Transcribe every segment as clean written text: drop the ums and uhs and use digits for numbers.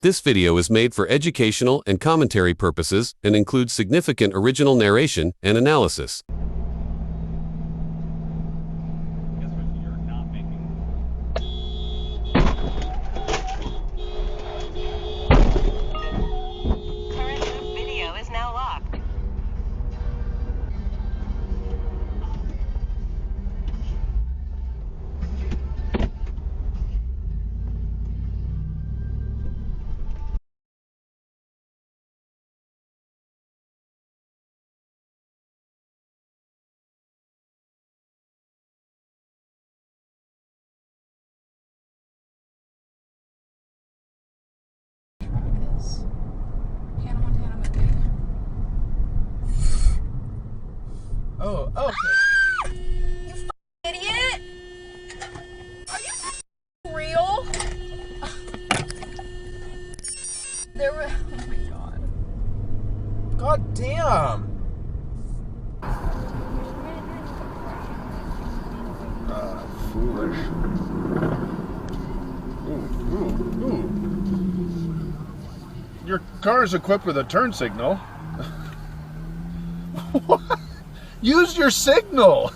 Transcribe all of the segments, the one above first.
This video is made for educational and commentary purposes and includes significant original narration and analysis. Current loop video is now locked. Oh, okay. You idiot! Are you real? There were. Oh my god. God damn. Foolish. Ooh. Your car is equipped with a turn signal. What? Use your signal.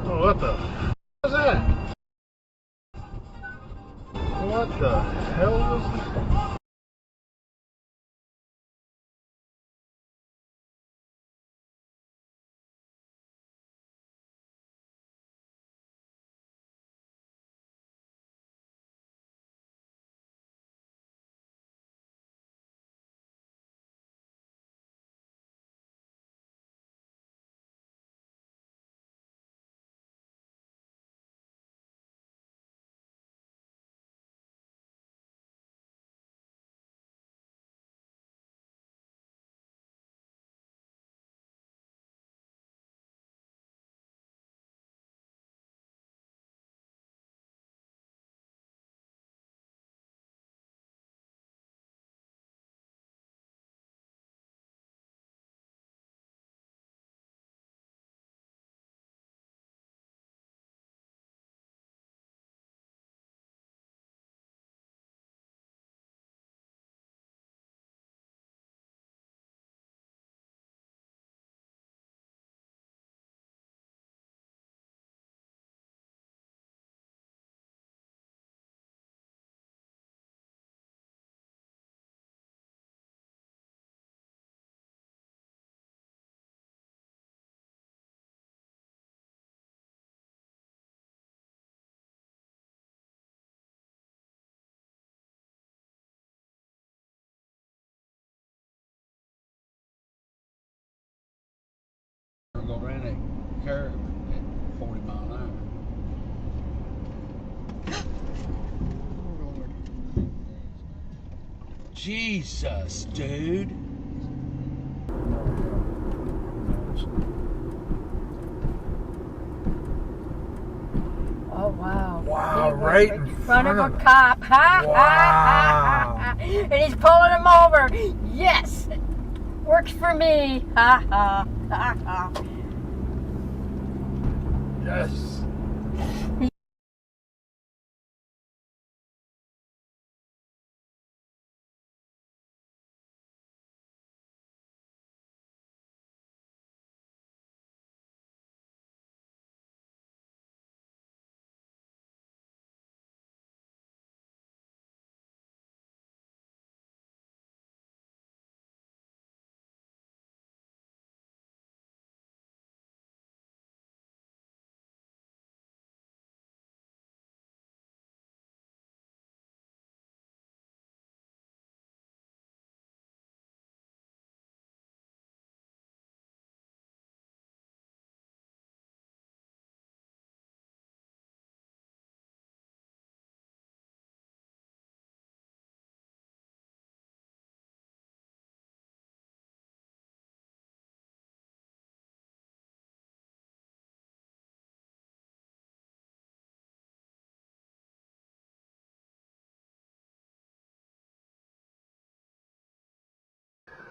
Oh, what the f is that? What the hell was that? Go around that curve at 40 mile an hour. Jesus, dude. Oh wow. Wow, right in front of a cop. Ha Wow. ha ha ha. And he's pulling him over. Yes. Works for me. Ha ha ha ha. Yes.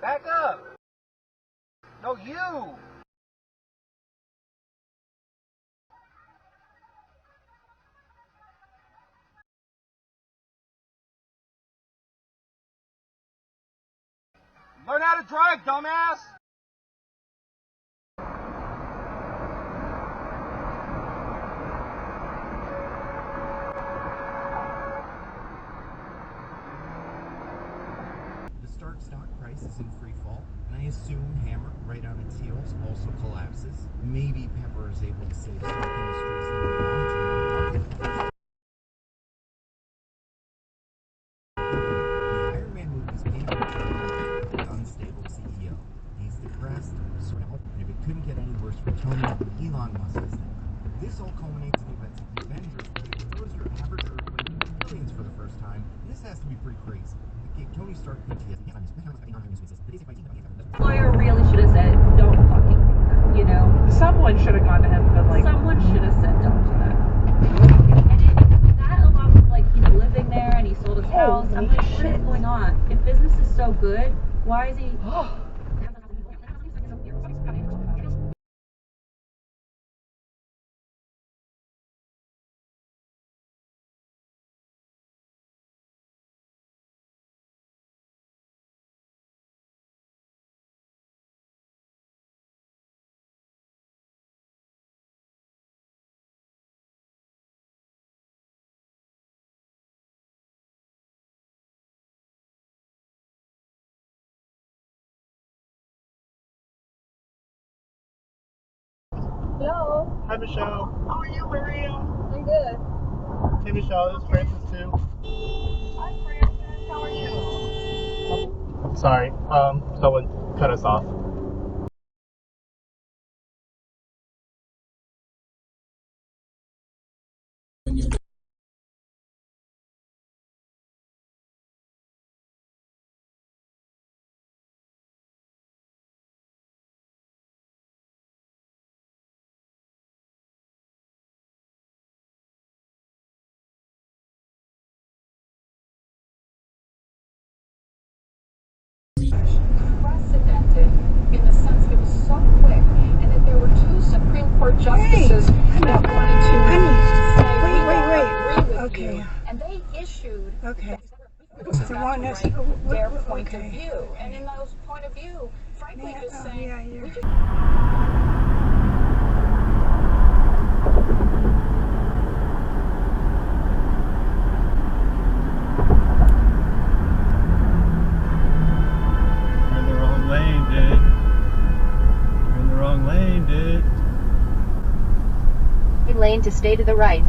Back up! No, you! Learn how to drive, dumbass! The stock price is in free fall, and I assume Hammer, right on its heels, also collapses. Maybe Pepper is able to save stock industries in the long term. The Iron Man movie's paid unstable CEO. He's depressed, and if it couldn't get any worse for Tony, Elon Musk is there. This all culminates in the events of the Avengers, where your average Earth winning billions for the first time. This has to be pretty crazy. Tony Stark PTSD. Lawyer really should have said, don't fucking do that, you know? Someone should have gone to him and been like... Someone should have said, don't do that. And that along with, like, he's living there and he sold his house. I'm like, what is going on? If business is so good, why is he... Hello. Hi, Michelle. How are you, Maria? I'm good. Hey, Michelle. This is Francis, too. Hi, Francis. How are you? Sorry. Someone cut us off. Unprecedented in the sense that it was so quick, and that there were two Supreme Court justices that wanted to say, we don't agree with you. And they issued their point of view. And in those point of view, frankly, just saying, we just... Lane to stay to the right.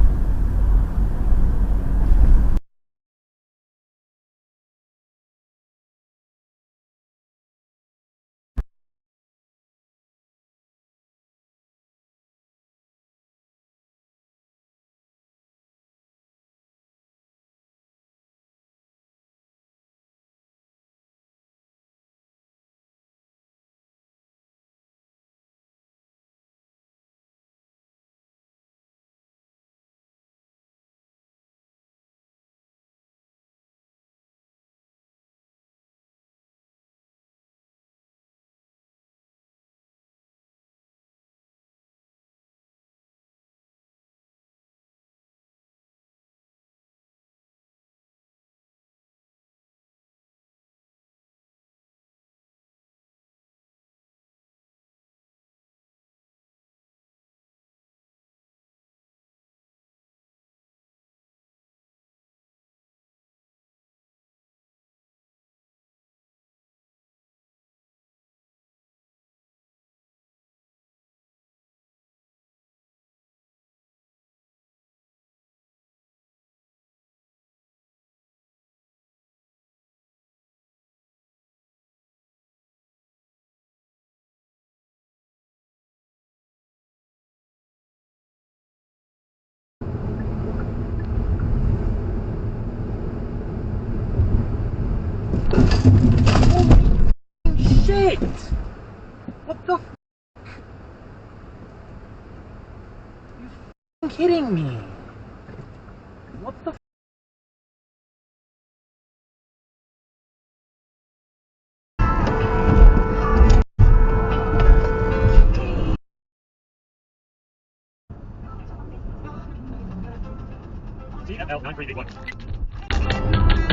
Shit! What the f***? You f***ing kidding me? What the f***?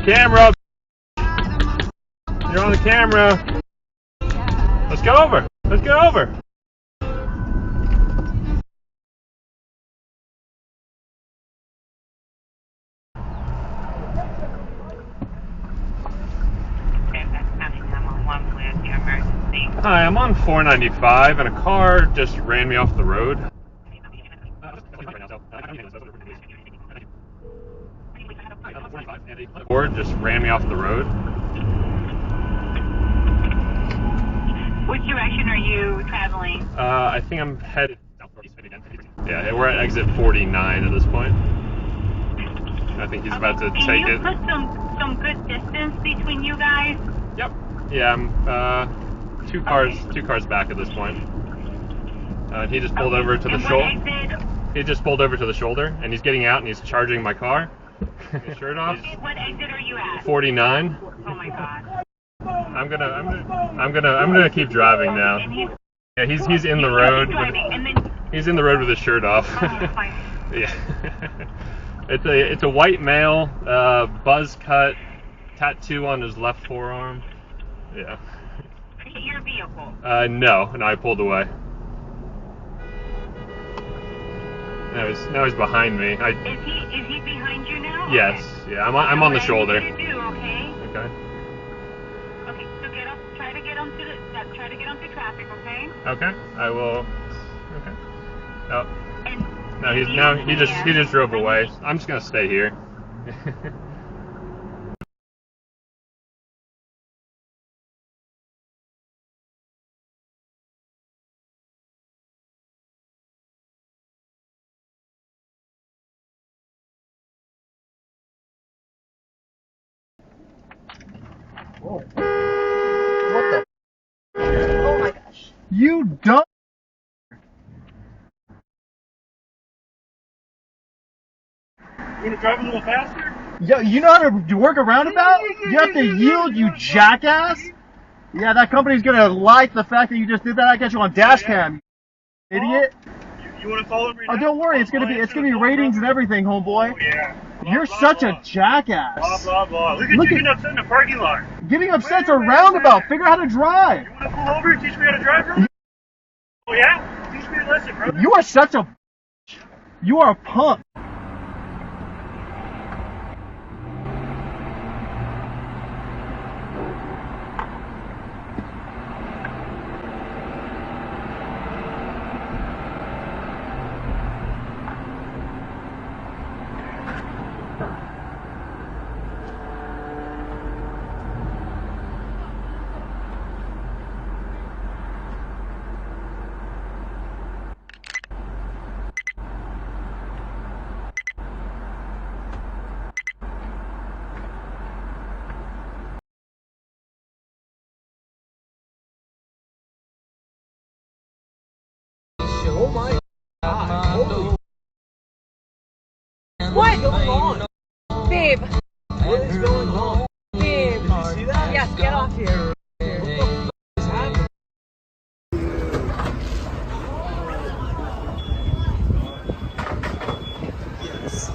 Camera! You're on the camera! Let's go over! Let's go over! Hi, I'm on 495 and a car just ran me off the road. Or just ran me off the road. Which direction are you traveling? I think I'm headed southeast again. Yeah, we're at exit 49 at this point. I think he's about to take it. Can you put some good distance between you guys? Yep. Yeah, I'm two cars back at this point. He just pulled over to the shoulder. He just pulled over to the shoulder, and he's getting out and he's charging my car. His shirt off. What exit are you at? 49. Oh my god. I'm gonna keep driving now. Yeah, he's in the road. He's in the road with his shirt off. Yeah. It's a white male, buzz cut, tattoo on his left forearm. Yeah. Your vehicle? No, I pulled away. Now he's behind me. Is he behind you now? Yes. Okay. Yeah, I'm on the shoulder. What I need you to do, okay? Okay. Okay, so try to get onto traffic, okay? Okay, I will. Okay. Oh. And No, he just drove away. I'm just gonna stay here. Whoa. What the? Oh my gosh. You dumb. You want to drive a little faster? Yeah, you know how to work a roundabout? You have to yield, you jackass. Yeah, that company's gonna like the fact that you just did that. I got you on Dashcam, idiot. You want to follow me? Oh, don't worry. It's gonna be ratings and everything, homeboy. Oh, yeah. You're such a jackass. Blah blah blah. Look at you getting upset in the parking lot. Getting upset's a roundabout. Figure out how to drive. You want to pull over and teach me how to drive, bro? Oh yeah? Teach me a lesson, brother. You are such a. You are a punk. Oh my God. What is going on? Babe. What is going on? Babe. Did you see that? Yes, get off here. What the f is happening? Yes.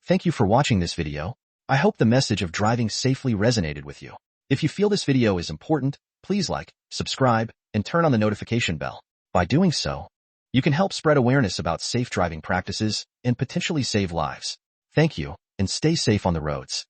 Thank you for watching this video. I hope the message of driving safely resonated with you. If you feel this video is important, please like, subscribe, and turn on the notification bell. By doing so, you can help spread awareness about safe driving practices and potentially save lives. Thank you, and stay safe on the roads.